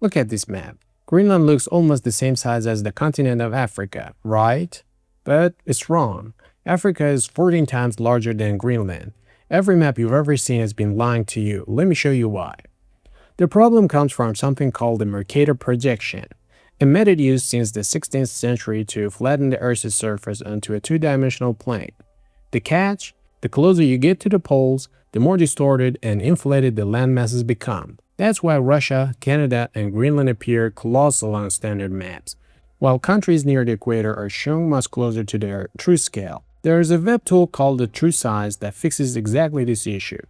Look at this map. Greenland looks almost the same size as the continent of Africa, right? But it's wrong. Africa is 14 times larger than Greenland. Every map you've ever seen has been lying to you. Let me show you why. The problem comes from something called the Mercator Projection, a method used since the 16th century to flatten the Earth's surface onto a two-dimensional plane. The catch? The closer you get to the poles, the more distorted and inflated the land masses become. That's why Russia, Canada, and Greenland appear colossal on standard maps, while countries near the equator are shown much closer to their true scale. There is a web tool called the True Size that fixes exactly this issue.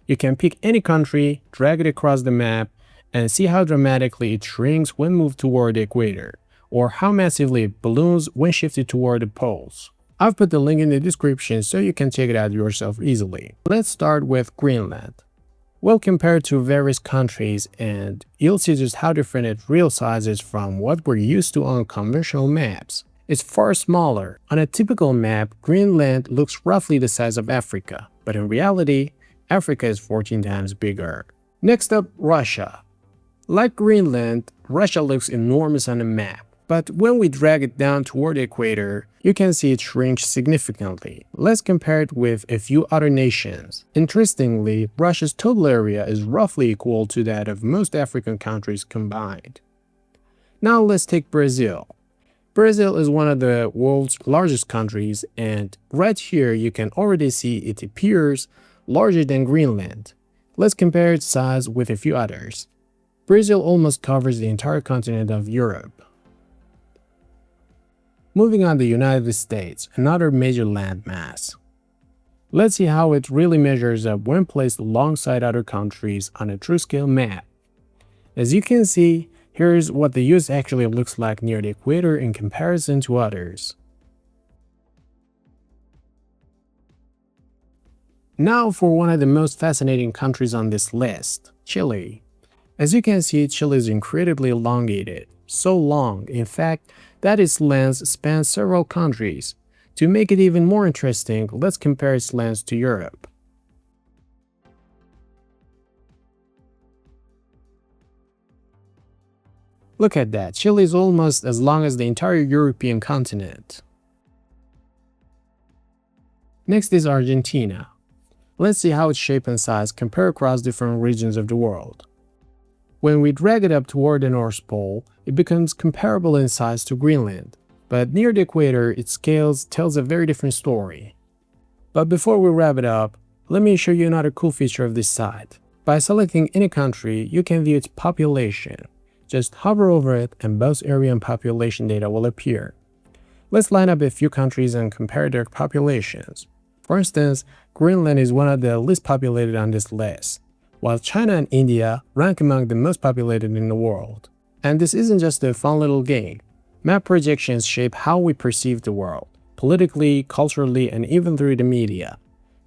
You can pick any country, drag it across the map, and see how dramatically it shrinks when moved toward the equator, or how massively it balloons when shifted toward the poles. I've put the link in the description so you can check it out yourself easily. Let's start with Greenland. We'll compare to various countries and you'll see just how different its real size is from what we're used to on conventional maps. It's far smaller. On a typical map, Greenland looks roughly the size of Africa, but in reality, Africa is 14 times bigger. Next up, Russia. Like Greenland, Russia looks enormous on a map, but when we drag it down toward the equator, you can see it shrinks significantly. Let's compare it with a few other nations. Interestingly, Russia's total area is roughly equal to that of most African countries combined. Now let's take Brazil. Brazil is one of the world's largest countries, and right here you can already see it appears larger than Greenland. Let's compare its size with a few others. Brazil almost covers the entire continent of Europe. Moving on to the United States, another major landmass. Let's see how it really measures up when placed alongside other countries on a true scale map. As you can see, here's what the US actually looks like near the equator in comparison to others. Now for one of the most fascinating countries on this list, Chile. As you can see, Chile is incredibly elongated, so long, in fact, that its length spans several countries. To make it even more interesting, let's compare its length to Europe. Look at that, Chile is almost as long as the entire European continent. Next is Argentina. Let's see how its shape and size compare across different regions of the world. When we drag it up toward the North Pole, it becomes comparable in size to Greenland, but near the equator, its scale tells a very different story. But before we wrap it up, let me show you another cool feature of this site. By selecting any country, you can view its population. Just hover over it and both area and population data will appear. Let's line up a few countries and compare their populations. For instance, Greenland is one of the least populated on this list, while China and India rank among the most populated in the world. And this isn't just a fun little game. Map projections shape how we perceive the world, politically, culturally, and even through the media.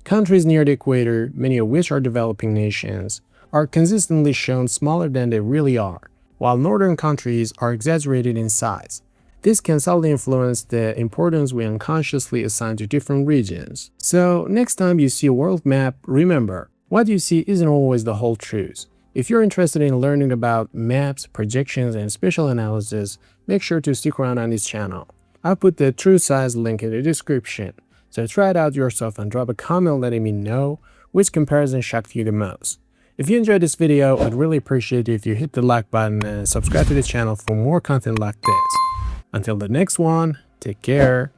Countries near the equator, many of which are developing nations, are consistently shown smaller than they really are, while northern countries are exaggerated in size. This can subtly influence the importance we unconsciously assign to different regions. So next time you see a world map, remember, what you see isn't always the whole truth. If you're interested in learning about maps, projections, and spatial analysis, make sure to stick around on this channel. I'll put the True Size link in the description, so try it out yourself and drop a comment letting me know which comparison shocked you the most. If you enjoyed this video, I'd really appreciate it if you hit the like button and subscribe to the channel for more content like this. Until the next one, take care.